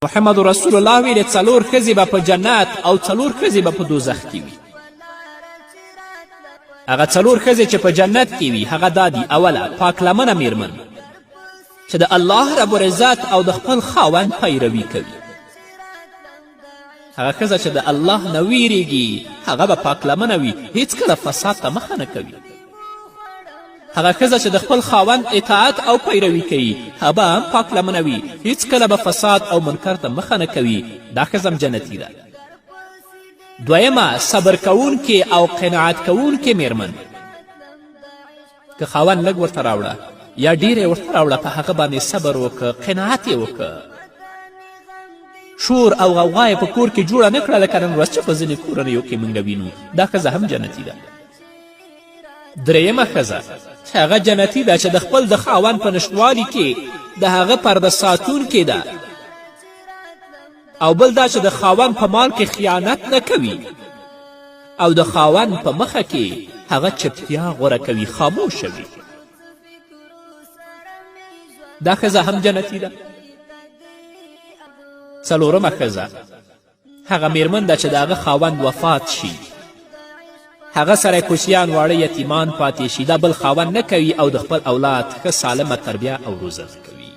محمد رسول الله ویلې 4 ښځې به په جنت او 4 ښځې به په دوزخ کې وي. هغه 4 ښځې چې په جنت کې وي هغه دا دي: اوله پاک لمنه میرمن چې د الله رب العزت او د خپل خاوند پیروي کوي. هغه ښځه چې د الله نه ویریږي هغه به پاک لمنه وي، هیڅکله فساد ته مخه نه کوي. هغه ښځه چې د خپل خاوند اطاعت او پیروي کوي هغه به هم پاک لمنه وي، هیڅکله به فساد او منکر ته مخه نه کوي. دا ښځه هم جنتي ده. دویمه صبر کوونکې او قناعت کوونکې میرمن، که خاوند لږ ورته راوړه یا ډیره ورته راوړه په هغه باندې صبر وکړه، قناعت یې وکړه. شور او غوغا یې په کور کې جوړه نه کړه لکه نن ورځ چې په ځینې کورنیو کې موږ وینو. دا ښځه هم جنتي ده. درېیمه ښځه چې هغه جنتي ده چې د خپل د خاوند په نشتوالي کې د هغه پرده ساتونکې ده، او بل دا چې د خاوند په مال کې خیانت نه کوي، او د خاوند په مخه کې هغه چپتیا غوره کوي، خاموشه وي. دا ښځه هم جنتي ده. څلورمه ښځه هغه میرمن ده چې د هغه خاوند وفات شي، هغه سره کوچیان واړه یتیمان پاتې شي، دا بل خاوند نه کوي او د خپل اولاد ښه سالمه تربیه او روزه کوي.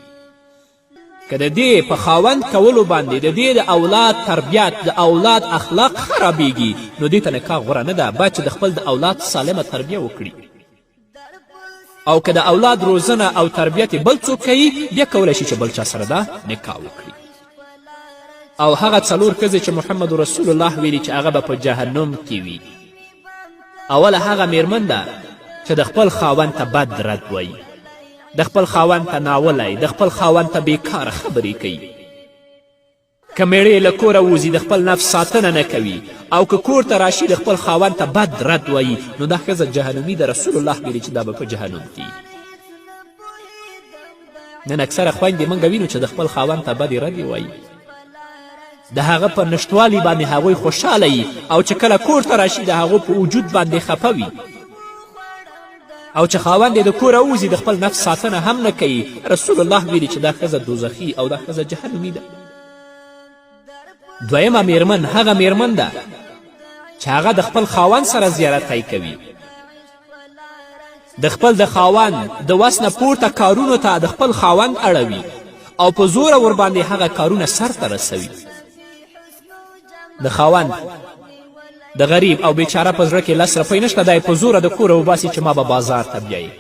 که د دې په خاوند کولو باندې د دې د اولاد تربیت د اولاد اخلاق خرابیږي نو دې ته نکاح غوره نه ده. باید چې د خپل د اولاد سالمه تربیه وکړي، او که د اولاد روزنه او تربیت بل څوک کوي بیا کولی شي چې بل چا سره دا نکاح وکړي. او هغه 4 ښځې چې محمد رسول الله ویلي چې هغه به په جهنم کې وي. اوله هغه میرمن ده چې د خپل خاوند ته بد رد وایي، د خپل خاوند ته ناولی، د خپل خاوند ته بیکاره خبرې کوي. که میړه له کوره ووځي د خپل نفس ساتنه نه کوي، او که کور ته راشي د خپل خاوند ته بد رد وایي نو دا ښځه جهنمي ده. رسول الله ویلي چې دا به په جهنم کې. نن اکثره خویندې موږ وینو چې د خپل خاوند ته بدې ردې وایي، د هغه په نشتوالي باندې هغوی خوشحاله یي، او چې کله کور ته راشي د هغو په وجود باندې خفه وي، او چې خاوند یې د کوره ووځي د خپل نفس ساتنه هم نه کوي. رسول الله ویلي چې دا ښځه دوزخي او دا ښځه جهنمي ده. دویمه میرمن هغه میرمن ده چې هغه د خپل خاوند سره زیارتۍ کوي، د خپل د خاوند د وس نه پورته کارونو ته د خپل خاوند اړوي، او په زوره ورباندې هغه کارونه سرته رسوي. د خاوند د غریب او بیچاره په زړه کې 10 روپۍ نشته، دا یې په زوره د کوره وباسي چې ما به بازار ته بیایي.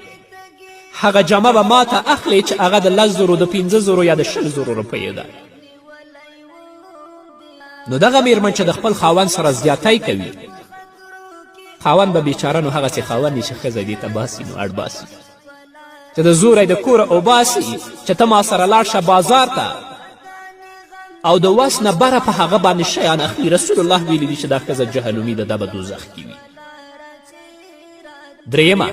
هغه جامه به ما ته اخلي چې هغه د 10 زرو د 15 زرو یا د 20 زرو روپیو ده. نو دغه میرمن چې د خپل خاوند سره زیاتی کوي، خاوند به بیچاره نو هغسې خاوند یې چې ښځه دې ته باسي نو اړ باسي، چې د زوره د کوره اوباسي چې ته ما سره لاړ شه بازار ته، او د وس نه بره په هغه باندې شیان اخلي. رسول الله ویلي دي چې دا ښځه جهنمي ده، دا به دوزخ کې وي. درېیمه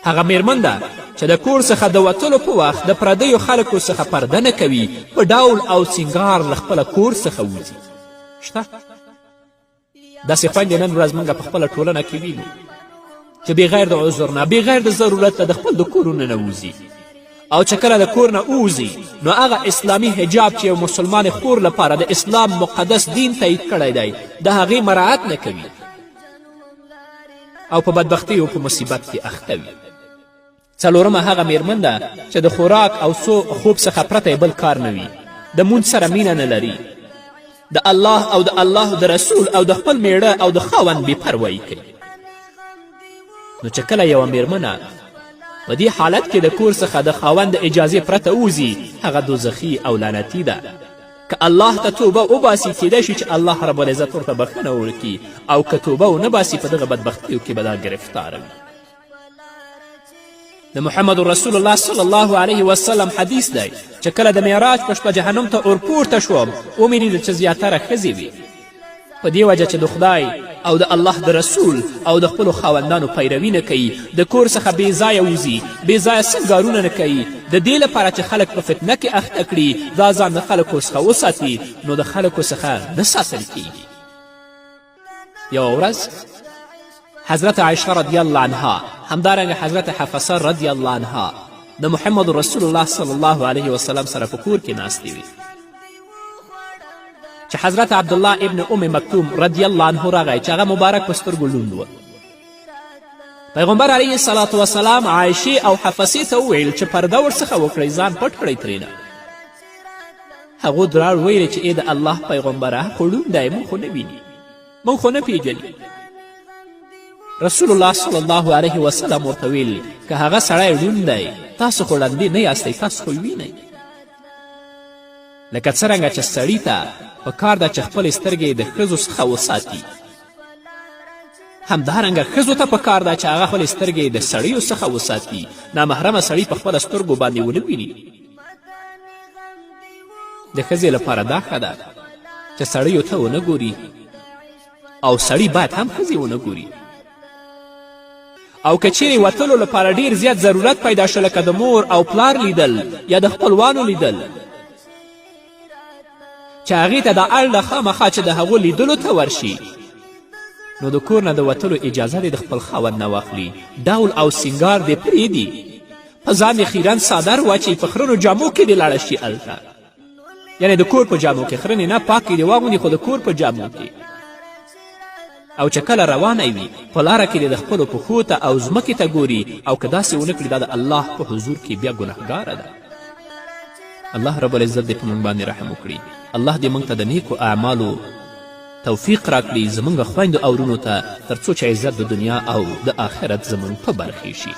هغه میرمن ده چې د کور څخه د وتلو په وخت د پردیو خلکو څخه پرده نه کوي، په ډول او سینګار له خپله کور څخه وځي. شته داسې خویندې نن ورځ موږ په خپله ټولنه کې وینو چې بغیر د عذر نه بغیر د ضرورت نه د خپل د کورونه نه وځي، او چې کله د کور نه ووځي نو هغه اسلامي حجاب چې یو مسلمان خور لپاره د اسلام مقدس دین تایید کړی دی د هغې مراعت نه کوي، او په بدبختي او په مصیبت کې اخته وي. څلورمه هغه میرمن ده چې د خوراک او خوب څخه پرته بل کار نه وي، د مونځ سره مینه نه لري، د الله او د الله د رسول او د خپل میړه او د خاوند بې پروایي کوي. نو چې کله یوه میرمنه په دې حالت کې د کور څخه د خاوند د اجازې پرته ووځي هغه دوزخي او لعنتي ده. که الله ته توبه وباسي کیدای شي چې الله رب العزت ورته بخښنه وکړي، او که توبه ونه باسي په دغه بدبختیو کې به دا ګرفتاره وي. د محمد رسول الله صلی الله علیه وسلم حدیث دی چې کله د معراج په شپه جهنم ته ورپورته شوم ومې لیدل چې زیاتره ښځې وي، په دې وجه چې د خدای او د الله د رسول او د خپلو خاوندانو پیروي نه کوي، د کور څخه بې ځایه وځي، بې ځایه سنګارونه نه کوي، د دې لپاره چې خلک په فتنه کې اخته کړي، دا ځان د خلکو څخه وساتي، نو د خلکو څخه نه ساتل کیږي. یوه ورځ حضرت عایشه رضی الله عنها همدارنګه حضرت حفصه رضی الله عنها د محمد رسول الله صلی الله علیه وسلم سره په کور کې ناستې وي. چې حضرت عبدالله ابن ام مکتوم رضی الله عنه راغی چې هغه مبارک په سترګو لوند و. پیغمبر علیه الصلاة وسلام عایشې او حفصې ته وویل چې پرده ورڅخه وکړئ، ځان پټ کړئ ترېنه. هغو دواړو ویلې چې ای د الله پیغمبره خو ړوند دی، موږ خو نه ویني، موږ خو نه پیژني. رسول الله صلی الله علیه وسلم ورته ویل که هغه سړی ړوند دی تاسو خو ړندې نه یاستئ، تاسو خو وینئ. لکه څرنګه چې سړي ته په کار ده چې خپلې سترګې د ښځو څخه وساتي، همدارنګه ښځو ته په کار ده چې هغه خپلې سترګې د سړیو څخه وساتي، نامحرمه سړي په خپله سترګو باندې ونه ویني. د ښځې لپاره دا ښه ده چې سړیو ته ونه ګوري او سړي باید هم ښځې ونه ګوري. او که چیرې وتلو لپاره ډیر زیات ضرورت پیدا شو، لکه د مور او پلار لیدل یا د خپلوانو لیدل، چې هغې ته دا اړ ده خامخا چې د هغو لیدلو ته ورشي، نو د کور نه د وتلو اجازه دې د خپل خاوند نه واخلي. ډول او سینګار دې پرېږدي، په ځان یې خیرن څادر واچوي، په خرنو جامو کې دې لاړه شي هلته، یعنې د کور په جامو کې، خرنې نه پاکې دې واغوندي خو د کور په جامو کې. او چې کله روانه وي په لاره کې د خپلو پښو ته او ځمکې ته ګوري، او که داسې ونه کړي دا د الله په حضور کې بیا ګنهګاره ده. الله رب العزت دې په موږ باندې رحم وکړي. الله دې موږ ته د نیکو اعمالو توفیق راکړي، زموږ خویندو او ورونو ته، تر څو چې عزت د دنیا او د آخرت زموږ په برخې شي.